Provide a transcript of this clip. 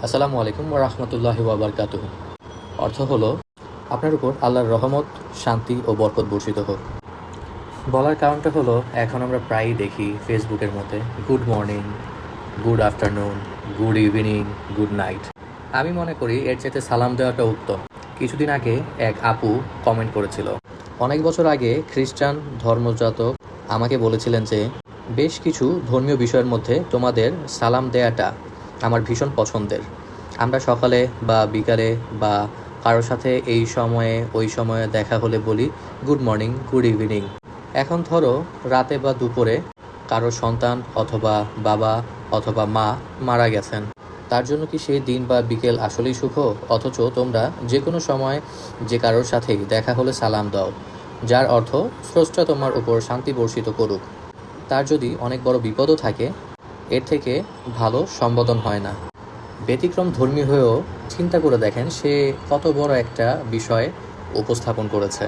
আসসালামু আলাইকুম ওয়া রাহমাতুল্লাহি ওয়া বারাকাতুহু। অর্থ হলো আপনার উপর আল্লাহর রহমত, শান্তি ও বরকত বর্ষিত হোক। বলার কারণটা হলো এখন আমরা প্রায়ই দেখি ফেসবুকের মধ্যে good morning, good afternoon, good evening, good night. আমি মনে করি এর চাইতে সালাম দেওয়াটা উত্তম। কিছুদিন আগে এক আপু কমেন্ট করেছিল, অনেক বছর আগে খ্রিস্টান ধর্মজাতক আমাকে বলেছিলেন যে বেশ কিছু ধর্মীয় বিষয়ের মধ্যে তোমাদের সালাম দেয়াটা আমার ভীষণ পছন্দের। আমরা সকালে বা বিকালে বা কারোর সাথে এই সময়ে ওই সময়ে দেখা হলে বলি গুড মর্নিং, গুড ইভিনিং। এখন ধরো রাতে বা দুপুরে কারো সন্তান অথবা বাবা অথবা মা মারা গেছেন, তার জন্য কি সেই দিন বা বিকেল আসলেই শুভ? অথচ তোমরা যে কোনো সময় যে কারোর সাথেই দেখা হলে সালাম দাও, যার অর্থ স্রষ্টা তোমার উপর শান্তি বর্ষিত করুক। তার যদি অনেক বড় বিপদও থাকে, এর থেকে ভালো সম্বোধন হয় না। ব্যতিক্রম ধর্মী হয়েও চিন্তা করে দেখেন সে কত বড় একটা বিষয় উপস্থাপন করেছে।